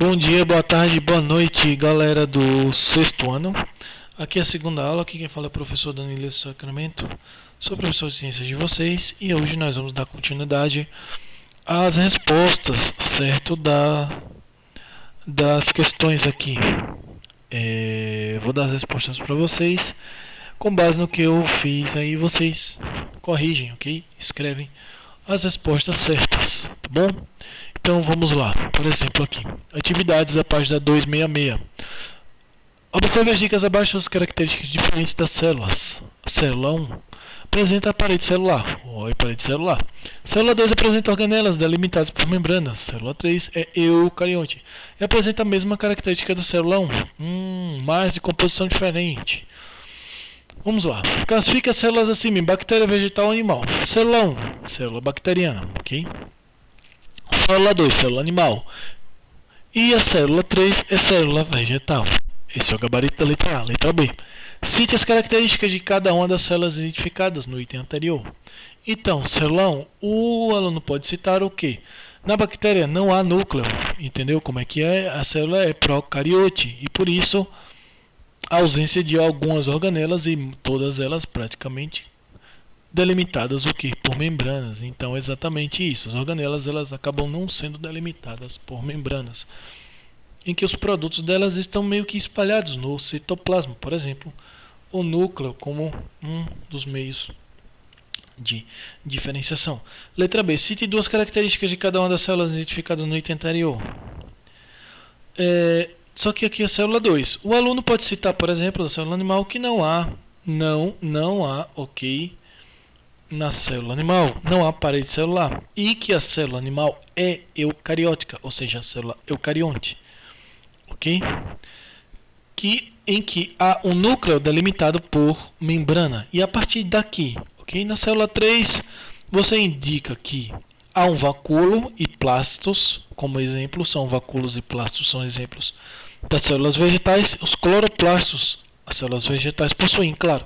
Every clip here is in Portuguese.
Bom dia, boa tarde, boa noite, galera do sexto ano. Aqui é a segunda aula, aqui quem fala é o professor Danilo Sacramento. Sou professor de ciências de vocês e hoje nós vamos dar continuidade às respostas, certo, das questões aqui. Vou dar as respostas para vocês com base no que eu fiz, aí vocês corrigem, ok? Escrevem as respostas certas, tá bom? Então vamos lá, por exemplo aqui, atividades da página 266. Observe as dicas abaixo das características diferentes das células. A célula 1 apresenta a parede celular. Oi, parede celular. Célula 2 apresenta organelas delimitadas por membranas. Célula 3 é eucarionte e apresenta a mesma característica da célula 1, mas de composição diferente. Vamos lá. Classifique as células assim, em bactéria, vegetal ou animal. Célula 1, célula bacteriana, ok? Célula 2, célula animal. E a célula 3 é célula vegetal. Esse é o gabarito da letra A. Letra B. Cite as características de cada uma das células identificadas no item anterior. Então, célula 1, o aluno pode citar o quê? Na bactéria não há núcleo. Entendeu como é que é? A célula é procariote e por isso a ausência de algumas organelas e todas elas praticamente delimitadas o que? Por membranas. Então, exatamente isso. As organelas elas acabam não sendo delimitadas por membranas, em que os produtos delas estão meio que espalhados no citoplasma, por exemplo, o núcleo como um dos meios de diferenciação. Letra B. Cite duas características de cada uma das células identificadas no item anterior. Só que aqui é a célula 2. O aluno pode citar, por exemplo, da célula animal que não há, ok, na célula animal, não há parede celular. E que a célula animal é eucariótica, ou seja, a célula eucarionte. Ok? Em que há um núcleo delimitado por membrana. E a partir daqui, ok? Na célula 3, você indica que há um vacúolo e plastos, como exemplo, vacúolos e plastos são exemplos das células vegetais. Os cloroplastos, as células vegetais possuem, claro,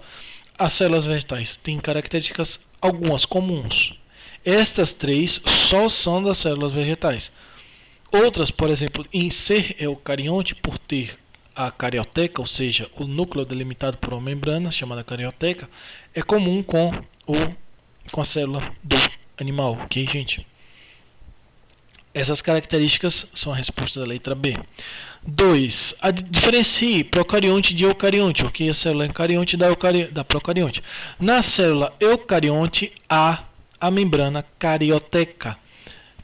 as células vegetais têm características algumas comuns. Estas três só são das células vegetais. Outras, por exemplo, em ser eucarionte, por ter a carioteca, ou seja, o núcleo delimitado por uma membrana chamada carioteca, é comum com a célula do animal, ok, gente? Essas características são a resposta da letra B. 2. Diferencie procarionte de eucarionte, ok? A célula eucarionte da procarionte. Na célula eucarionte há a membrana carioteca,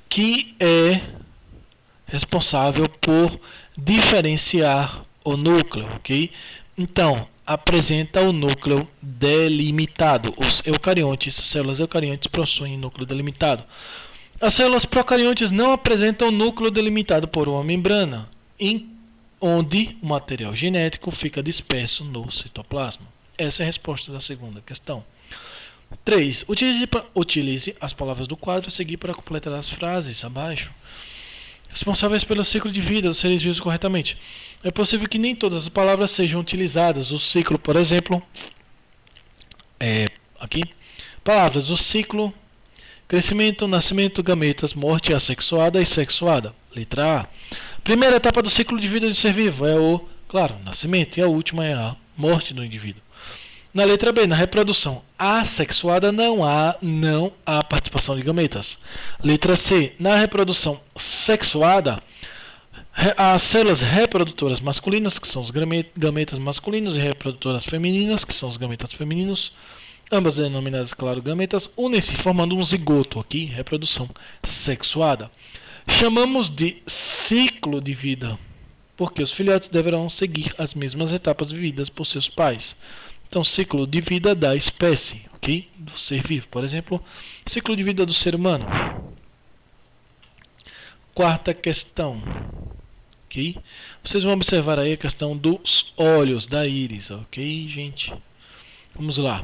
que é responsável por diferenciar o núcleo, ok? Então, apresenta o núcleo delimitado. Os eucariontes, células eucariontes possuem núcleo delimitado. As células procariontes não apresentam núcleo delimitado por uma membrana, onde o material genético fica disperso no citoplasma. Essa é a resposta da segunda questão. 3. Utilize as palavras do quadro a seguir para completar as frases abaixo. Responsáveis pelo ciclo de vida dos seres vivos corretamente. É possível que nem todas as palavras sejam utilizadas. O ciclo, por exemplo, aqui, palavras do ciclo: crescimento, nascimento, gametas, morte, assexuada e sexuada. Letra A. Primeira etapa do ciclo de vida do ser vivo é o nascimento, e a última é a morte do indivíduo. Na letra B, na reprodução assexuada não há participação de gametas. Letra C, na reprodução sexuada, as células reprodutoras masculinas, que são os gametas masculinos, e reprodutoras femininas, que são os gametas femininos, ambas denominadas, claro, gametas, unem-se formando um zigoto, aqui, reprodução sexuada. Chamamos de ciclo de vida, porque os filhotes deverão seguir as mesmas etapas vividas por seus pais. Então, ciclo de vida da espécie, ok? Do ser vivo, por exemplo, ciclo de vida do ser humano. Quarta questão, ok? Vocês vão observar aí a questão dos olhos, da íris, ok, gente? Vamos lá.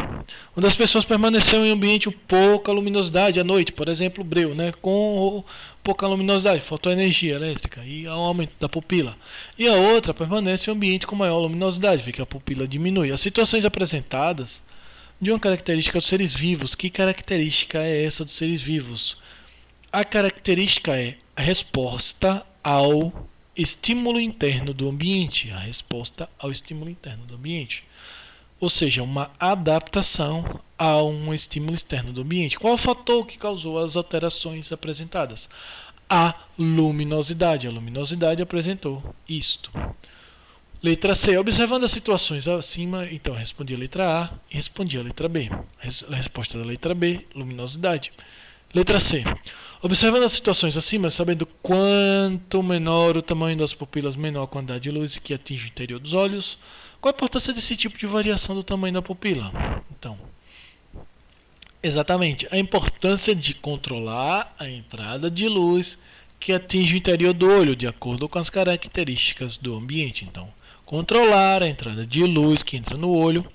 Onde as pessoas permaneceram em ambiente com pouca luminosidade à noite, por exemplo, breu, né? Com pouca luminosidade, faltou energia elétrica e ao aumento da pupila. E a outra permanece em ambiente com maior luminosidade, vê que a pupila diminui. As situações apresentadas de uma característica dos seres vivos. Que característica é essa dos seres vivos? A característica é a resposta ao estímulo interno do ambiente, a resposta ao estímulo interno do ambiente. Ou seja, uma adaptação a um estímulo externo do ambiente. Qual é o fator que causou as alterações apresentadas? A luminosidade. A luminosidade apresentou isto. Letra C. Observando as situações acima, então respondi a letra A e respondi a letra B. A resposta da letra B, luminosidade. Letra C. Observando as situações acima, sabendo quanto menor o tamanho das pupilas, menor a quantidade de luz que atinge o interior dos olhos, qual a importância desse tipo de variação do tamanho da pupila? Então, exatamente, a importância de controlar a entrada de luz que atinge o interior do olho, de acordo com as características do ambiente. Então, controlar a entrada de luz que entra no olho,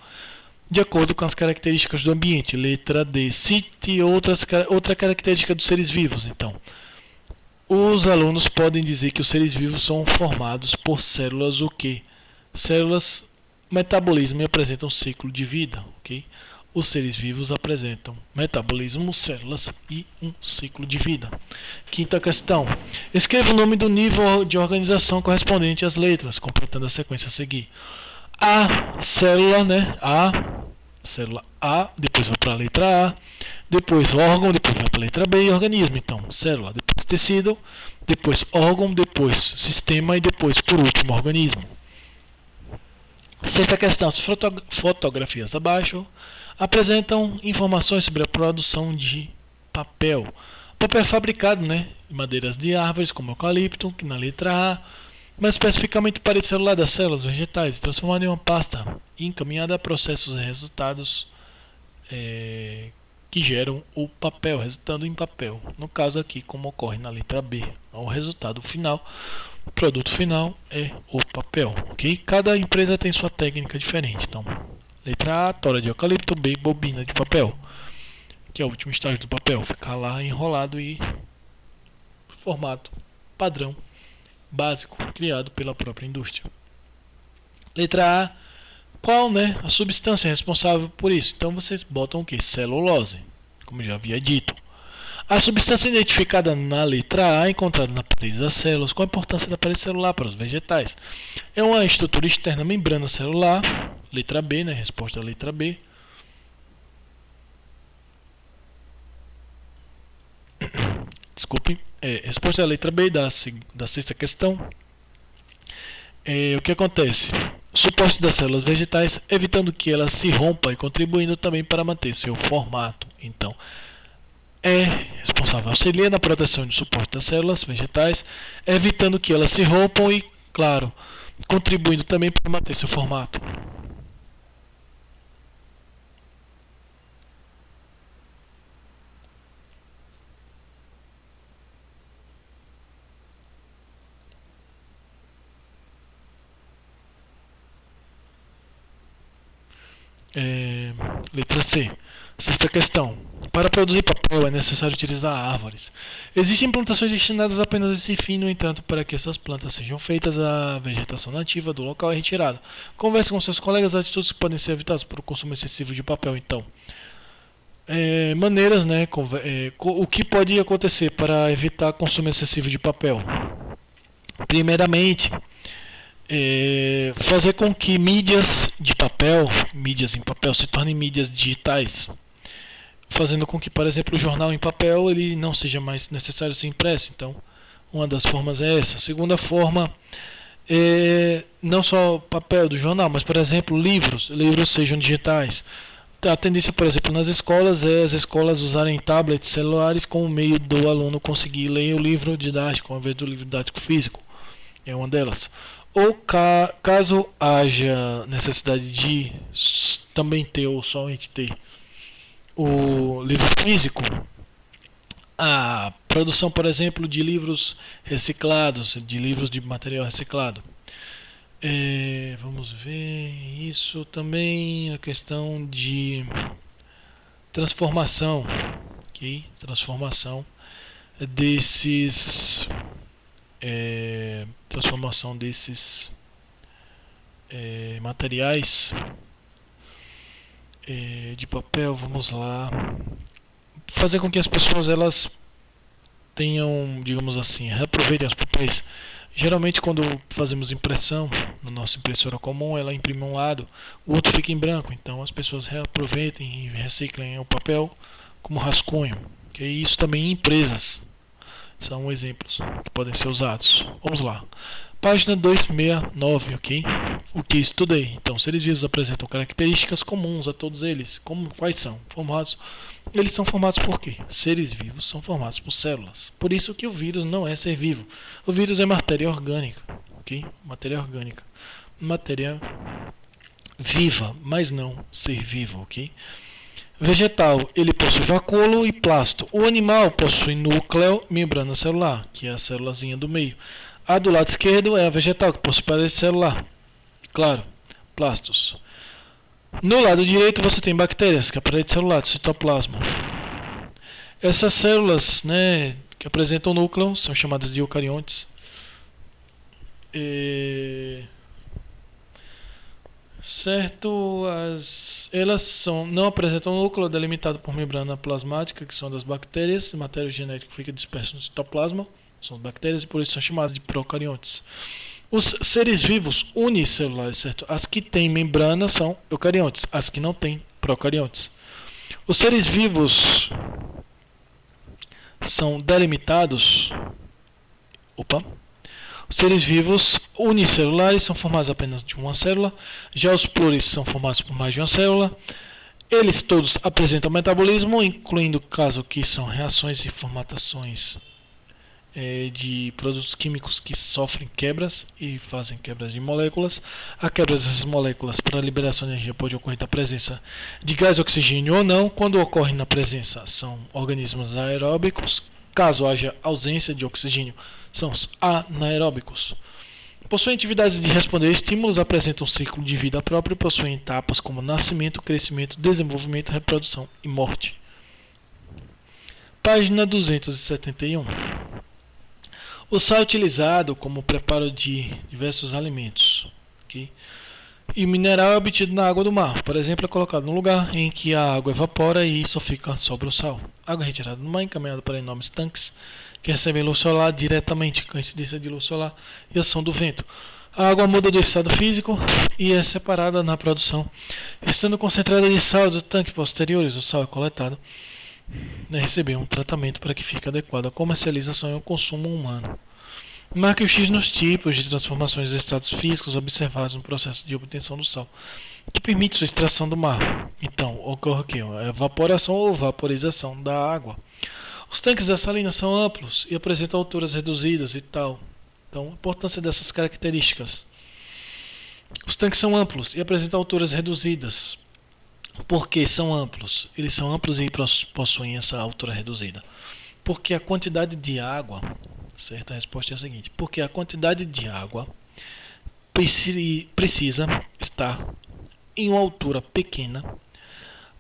de acordo com as características do ambiente. Letra D. Cite outra característica dos seres vivos. Então, os alunos podem dizer que os seres vivos são formados por células o quê? Células metabolismo e apresentam ciclo de vida, ok? Os seres vivos apresentam metabolismo, células e um ciclo de vida. Quinta questão. Escreva o nome do nível de organização correspondente às letras, completando a sequência a seguir. A célula, né? Célula A, depois vai para a letra A, depois órgão, depois vai para a letra B e organismo. Então, célula, depois tecido, depois órgão, depois sistema e depois, por último, organismo. Sexta questão. As fotografias abaixo apresentam informações sobre a produção de papel. O papel é fabricado, né, em madeiras de árvores, como eucalipto, que na letra A, mais especificamente para o celular das células vegetais, transformado em uma pasta e encaminhada a processos e resultados que geram o papel, resultando em papel. No caso aqui, como ocorre na letra B, o resultado final. O produto final é o papel, ok? Cada empresa tem sua técnica diferente. Então, letra A, tora de eucalipto, B, bobina de papel, que é o último estágio do papel, ficar lá enrolado e formato padrão básico criado pela própria indústria. Letra A, qual, né, a substância responsável por isso? Então vocês botam o que? Celulose, como já havia dito. A substância identificada na letra A, encontrada na parede das células, qual a importância da parede celular para os vegetais? É uma estrutura externa membrana celular. Letra B, né? Resposta da letra B. Desculpem. Resposta da letra B da sexta questão. O que acontece? Suporte das células vegetais, evitando que elas se rompam e contribuindo também para manter seu formato. Então, é responsável, auxilia na proteção e suporte das células vegetais, evitando que elas se rompam e, claro, contribuindo também para manter seu formato. Letra C. Sexta questão. Para produzir papel é necessário utilizar árvores. Existem plantações destinadas apenas a esse fim, no entanto, para que essas plantas sejam feitas, a vegetação nativa do local é retirada. Converse com seus colegas as atitudes que podem ser evitadas por consumo excessivo de papel. Então, maneiras, né? O que pode acontecer para evitar consumo excessivo de papel? Primeiramente, fazer com que mídias de papel, mídias em papel, se tornem mídias digitais, fazendo com que, por exemplo, o jornal em papel ele não seja mais necessário ser impresso. Então, uma das formas é essa. A segunda forma não só o papel do jornal, mas, por exemplo, livros sejam digitais. A tendência, por exemplo, nas escolas é as escolas usarem tablets, celulares como meio do aluno conseguir ler o livro didático ao invés do livro didático físico. É uma delas. Ou caso haja necessidade de também ter ou somente ter o livro físico, a produção, por exemplo, de livros reciclados, de livros de material reciclado. Vamos ver isso também, a questão de transformação, ok? Transformação desses materiais de papel. Vamos lá, fazer com que as pessoas elas tenham, digamos assim, reaproveitem os papéis Geralmente quando fazemos impressão na nossa impressora comum, ela imprime um lado, o outro fica em branco, então as pessoas reaproveitem e reciclem o papel como rascunho. Que isso também em empresas são exemplos que podem ser usados. Vamos lá. Página 269, ok? O que estudei? Então, seres vivos apresentam características comuns a todos eles. Quais são? Formados. Eles são formados por quê? Seres vivos são formados por células. Por isso que o vírus não é ser vivo. O vírus é matéria orgânica, ok? Matéria orgânica. Matéria viva, mas não ser vivo, ok? Vegetal, ele possui vacúolo e plasto. O animal possui núcleo, membrana celular, que é a célulazinha do meio. A do lado esquerdo é a vegetal, que possui parede celular. Claro, plastos. No lado direito você tem bactérias, que é a parede celular, citoplasma. Essas células, né, que apresentam núcleo são chamadas de eucariontes. Certo, elas não apresentam núcleo delimitado por membrana plasmática, que são das bactérias, matéria genética que fica dispersa no citoplasma, são as bactérias e por isso são chamadas de procariontes. Os seres vivos unicelulares, certo? As que têm membrana são eucariontes, as que não têm, procariontes. Os seres vivos são delimitados. Os seres vivos unicelulares são formados apenas de uma célula, já os pluris são formados por mais de uma célula. Eles todos apresentam metabolismo, incluindo caso que são reações e formatações de produtos químicos que sofrem quebras e fazem quebras de moléculas. A quebra dessas moléculas para a liberação de energia pode ocorrer da presença de gás oxigênio ou não. Quando ocorre na presença, são organismos aeróbicos. Caso haja ausência de oxigênio, são os anaeróbicos. Possuem atividades de responder a estímulos, apresentam um ciclo de vida próprio e possuem etapas como nascimento, crescimento, desenvolvimento, reprodução e morte. Página 271. O sal é utilizado como preparo de diversos alimentos. Okay? E o mineral é obtido na água do mar. Por exemplo, é colocado no lugar em que a água evapora e só sobra o sal. Água retirada do mar, encaminhada para enormes tanques que recebem luz solar diretamente, com a incidência de luz solar e ação do vento. A água muda do estado físico e é separada na produção. Estando concentrada de sal dos tanques posteriores, o sal é coletado e receber um tratamento para que fique adequado à comercialização e ao consumo humano. Marque o X nos tipos de transformações dos estados físicos observados no processo de obtenção do sal, que permite sua extração do mar. Então, ocorre o quê? A evaporação ou vaporização da água. Os tanques da salina são amplos e apresentam alturas reduzidas e tal. Então, a importância dessas características. Os tanques são amplos e apresentam alturas reduzidas. Por que são amplos? Eles são amplos e possuem essa altura reduzida. Porque a quantidade de água, certo? A resposta é a seguinte: porque a quantidade de água precisa estar em uma altura pequena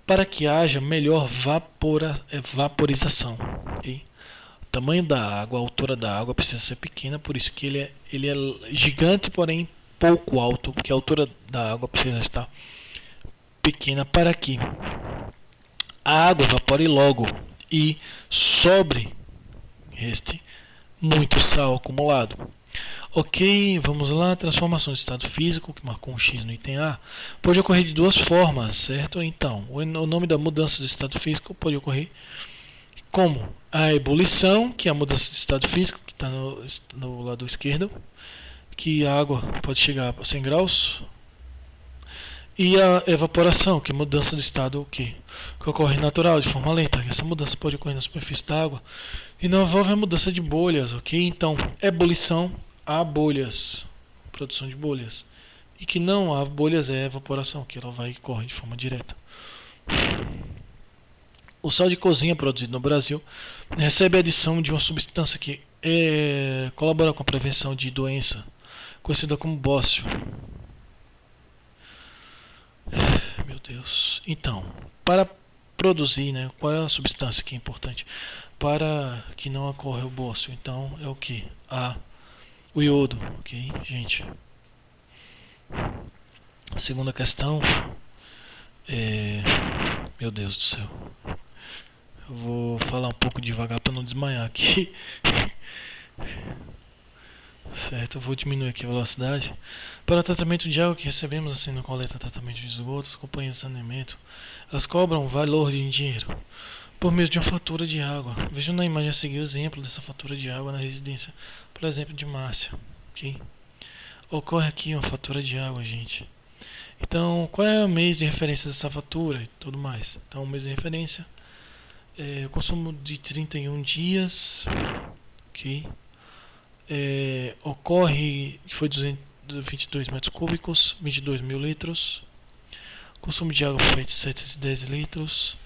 para que haja melhor vaporização. Okay? O tamanho da água, a altura da água precisa ser pequena, por isso que ele é gigante, porém pouco alto, porque a altura da água precisa estar pequena para que a água evapore logo e sobre muito sal acumulado. Ok, vamos lá. Transformação de estado físico, que marcou um X no item A, pode ocorrer de duas formas, certo? Então, o nome da mudança de estado físico pode ocorrer como a ebulição, que é a mudança de estado físico, que está no lado esquerdo, que a água pode chegar a 100 graus, e a evaporação, que é a mudança de estado que ocorre natural, de forma lenta. Essa mudança pode ocorrer na superfície da água e não envolve a mudança de bolhas, ok? Então, ebulição, há bolhas, produção de bolhas. E que não há bolhas é evaporação, que ela vai e corre de forma direta. O sal de cozinha produzido no Brasil recebe a adição de uma substância que colabora com a prevenção de doença, conhecida como bócio. Meu Deus. Então, para produzir, né, qual é a substância que é importante para que não ocorra o bócio? Então, é o que? O iodo, ok, gente? A segunda questão meu Deus do céu. Eu vou falar um pouco devagar para não desmaiar aqui. certo? Eu vou diminuir aqui a velocidade. Para o tratamento de água que recebemos assim na coleta tratamento de esgoto, as companhias de saneamento, elas cobram valor em dinheiro por meio de uma fatura de água. Vejam na imagem a seguir o exemplo dessa fatura de água na residência, por exemplo, de Márcia, ok? Ocorre aqui uma fatura de água, gente. Então, qual é o mês de referência dessa fatura e tudo mais? Então, o mês de referência é o consumo de 31 dias, ok? Ocorre, foi 222 metros cúbicos, 22 mil litros. O consumo de água foi de 710 litros.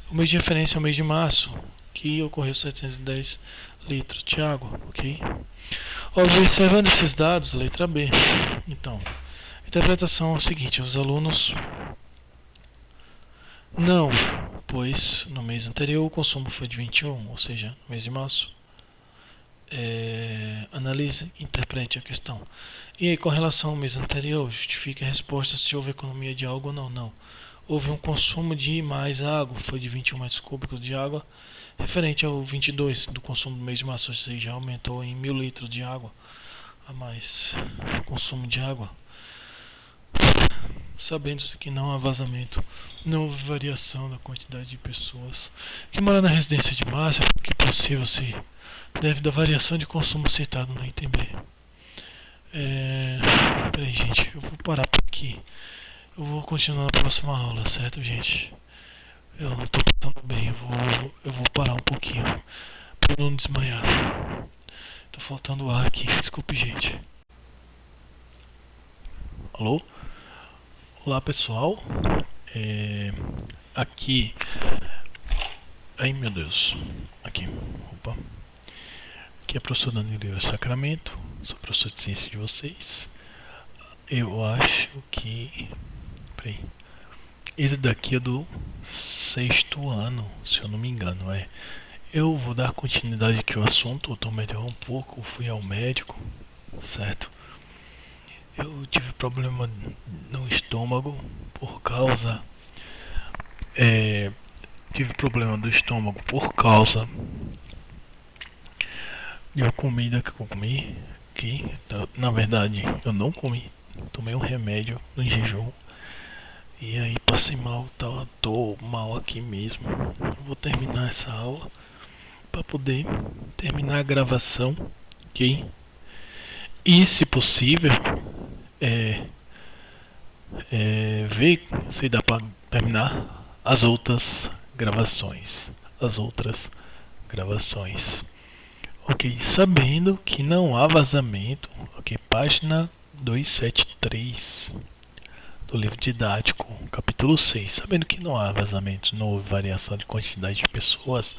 O mês de referência é o mês de março, que ocorreu 710 litros de água, ok? Observando esses dados, letra B. Então, a interpretação é a seguinte: os alunos não, pois no mês anterior o consumo foi de 21, ou seja, no mês de março. Analise, interprete a questão. E aí, com relação ao mês anterior, justifique a resposta se houve economia de água ou não. Não. Houve um consumo de mais água, foi de 21 metros cúbicos de água, referente ao 22 do consumo do mês de março, ou seja, aumentou em 1000 litros de água a mais o consumo de água. Sabendo-se que não há vazamento, não houve variação da quantidade de pessoas que moram na residência de Márcia, porque é possível se deve da variação de consumo citado no item B. Peraí, gente, eu vou parar por aqui. Eu vou continuar na próxima aula, certo, gente? Eu não tô passando bem, eu vou parar um pouquinho pra não desmaiar. Tô faltando ar aqui, desculpe, gente. Alô? Olá, pessoal. Aqui. Ai, meu Deus. Aqui. Opa. Aqui é a professora Danilo Sacramento. Sou professor de ciência de vocês. Eu acho que... Peraí. Esse daqui é do 6º ano, se eu não me engano. Eu vou dar continuidade aqui ao assunto. Eu tô melhor um pouco. Fui ao médico. Certo? Eu tive problema no estômago por causa... tive problema do estômago por causa de uma comida que eu comi, que na verdade eu não comi, tomei um remédio no jejum e aí passei mal, tô mal aqui mesmo. Eu vou terminar essa aula para poder terminar a gravação, ok? E se possível, ver se dá para terminar as outras gravações. Ok, sabendo que não há vazamento. Ok, página 273 do livro didático, capítulo 6. Sabendo que não há vazamento, não houve variação de quantidade de pessoas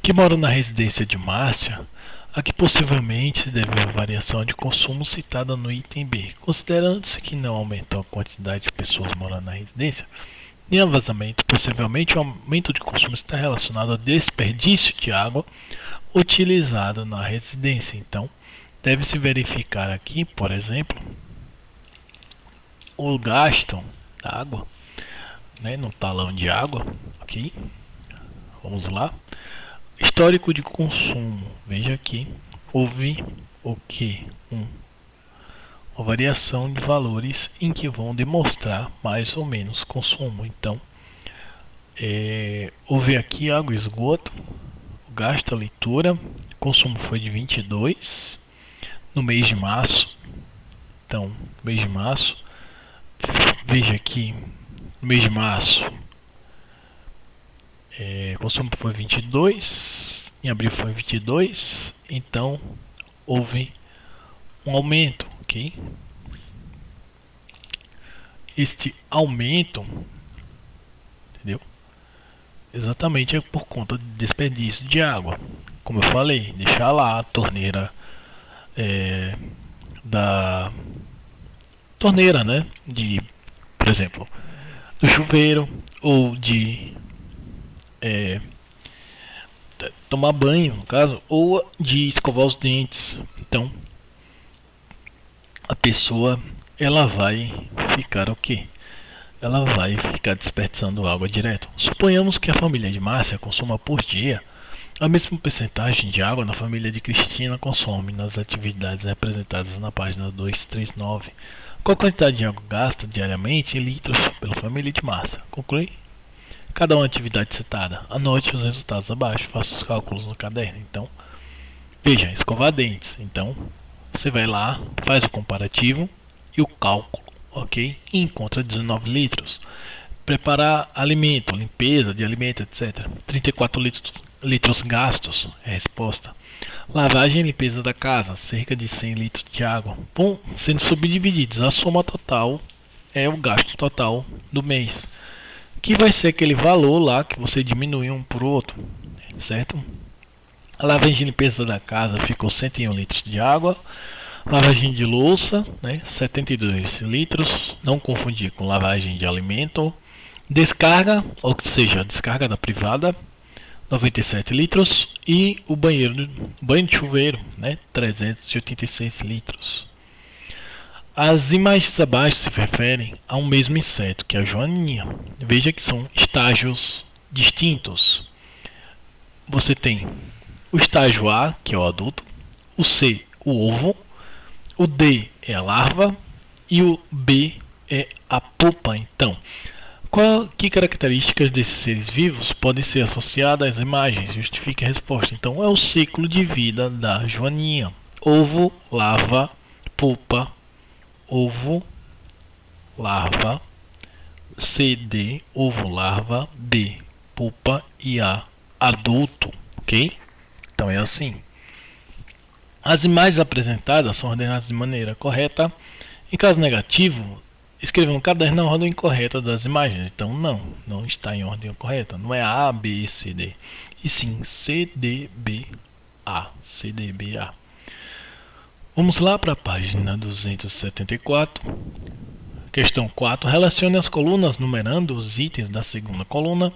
que moram na residência de Márcia, a que possivelmente se deve a variação de consumo citada no item B. Considerando-se que não aumentou a quantidade de pessoas morando na residência, nem há vazamento, possivelmente o aumento de consumo está relacionado ao desperdício de água utilizado na residência. Então, deve-se verificar aqui, por exemplo, o gasto da água, né, no talão de água, ok? Vamos lá. Histórico de consumo. Veja aqui, houve o que? Uma variação de valores em que vão demonstrar mais ou menos consumo. Então, houve aqui água e esgoto, gasto a leitura, o consumo foi de 22 no mês de março. Então, mês de março, veja aqui, no mês de março, o consumo foi 22, em abril foi 22, então houve um aumento, ok? Este aumento, entendeu? Exatamente é por conta de desperdício de água. Como eu falei, deixar lá a torneira da torneira, né? De, por exemplo, do chuveiro ou de tomar banho, no caso, ou de escovar os dentes. Então, a pessoa ela vai ficar o quê? Ela vai ficar desperdiçando água direto. Suponhamos que a família de Márcia consuma por dia A mesma percentagem de água na família de Cristina consome nas atividades representadas na página 239. Qual a quantidade de água gasta diariamente em litros pela família de Márcia? Conclui? Cada uma atividade citada. Anote os resultados abaixo. Faça os cálculos no caderno. Então, veja, escovar dentes. Então, você vai lá, faz o comparativo e o cálculo, ok? E encontra 19 litros. Preparar alimento, limpeza de alimento, etc. 34 litros gastos é a resposta. Lavagem e limpeza da casa, cerca de 100 litros de água. Bom, sendo subdivididos, a soma total é o gasto total do mês, que vai ser aquele valor lá que você diminui um por outro, certo? A lavagem e limpeza da casa ficou 101 litros de água. Lavagem de louça, né, 72 litros, não confundir com lavagem de alimento. Descarga, ou seja, descarga da privada, 97 litros. E o banho de chuveiro, né, 386 litros. As imagens abaixo se referem a um mesmo inseto, que é a joaninha. Veja que são estágios distintos. Você tem o estágio A, que é o adulto, o C, o ovo, o D é a larva e o B é a pupa. Então, que características desses seres vivos podem ser associadas às imagens? Justifique a resposta. Então, é o ciclo de vida da joaninha. Ovo, larva, pupa, ovo, larva, C, D, ovo, larva, B, pupa e A, adulto, ok? Então é assim. As imagens apresentadas são ordenadas de maneira correta. Em caso negativo, escreva no caderno a ordem correta das imagens. Então não está em ordem correta. Não é A, B, C, D. E sim C, D, B, A. C, D, B, A. Vamos lá para a página 274. Questão 4. Relacione as colunas numerando os itens da segunda coluna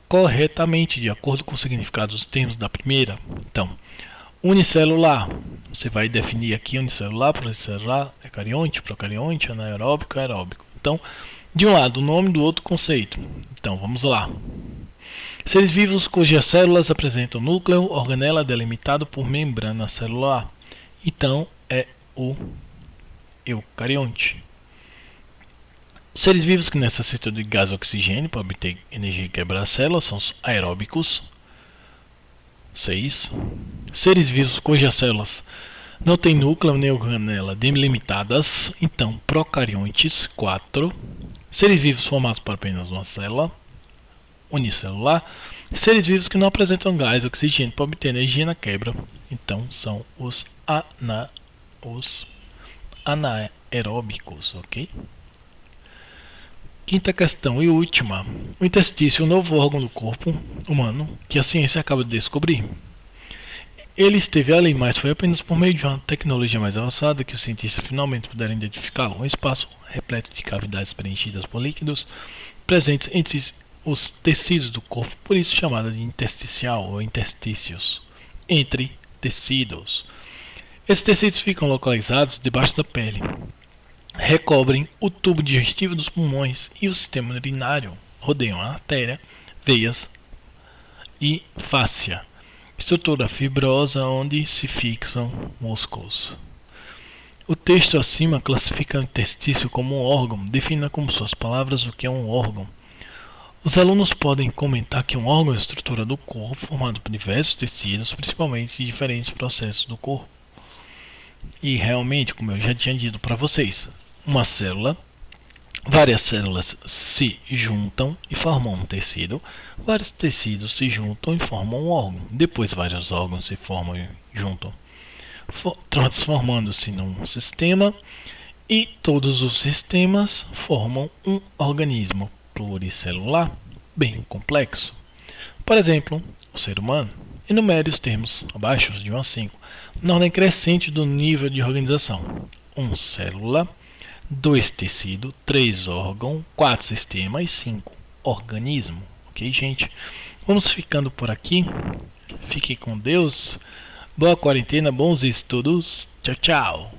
corretamente, de acordo com o significado dos termos da primeira. Então, unicelular, você vai definir aqui unicelular, pluricelular, eucarionte, procarionte, anaeróbico, aeróbico. Então, de um lado o nome, do outro conceito. Então, vamos lá. Seres vivos cujas células apresentam núcleo, organela delimitado por membrana celular. Então, é o eucarionte. Seres vivos que necessitam de gás e oxigênio para obter energia e quebrar as células são os aeróbicos. 6. Seres vivos cujas células não têm núcleo nem organela delimitadas, então procariontes. 4. Seres vivos formados por apenas uma célula, unicelular. Seres vivos que não apresentam gás e oxigênio para obter energia na quebra, então são os anaeróbicos, ok? Quinta questão e última. O intestino é um novo órgão do corpo humano que a ciência acaba de descobrir. Ele esteve ali, mas foi apenas por meio de uma tecnologia mais avançada que os cientistas finalmente puderam identificá-lo. Um espaço repleto de cavidades preenchidas por líquidos presentes entre os tecidos do corpo, por isso chamada de intersticial ou interstícios, entre tecidos. Esses tecidos ficam localizados debaixo da pele. Recobrem o tubo digestivo dos pulmões e o sistema urinário, rodeiam a artéria, veias e fáscia, estrutura fibrosa onde se fixam músculos. O texto acima classifica o intestino como um órgão, defina com suas palavras o que é um órgão. Os alunos podem comentar que um órgão é a estrutura do corpo formado por diversos tecidos, principalmente de diferentes processos do corpo. E realmente, como eu já tinha dito para vocês, uma célula, várias células se juntam e formam um tecido, vários tecidos se juntam e formam um órgão, depois vários órgãos se formam e juntam, transformando-se num sistema, e todos os sistemas formam um organismo pluricelular bem complexo. Por exemplo, o ser humano. Enumere os termos abaixo de 1 a 5, na ordem crescente do nível de organização. 1 célula, 2 tecido, 3 órgão, 4 sistema e 5 organismo. Ok, gente? Vamos ficando por aqui. Fiquem com Deus. Boa quarentena, bons estudos. Tchau, tchau.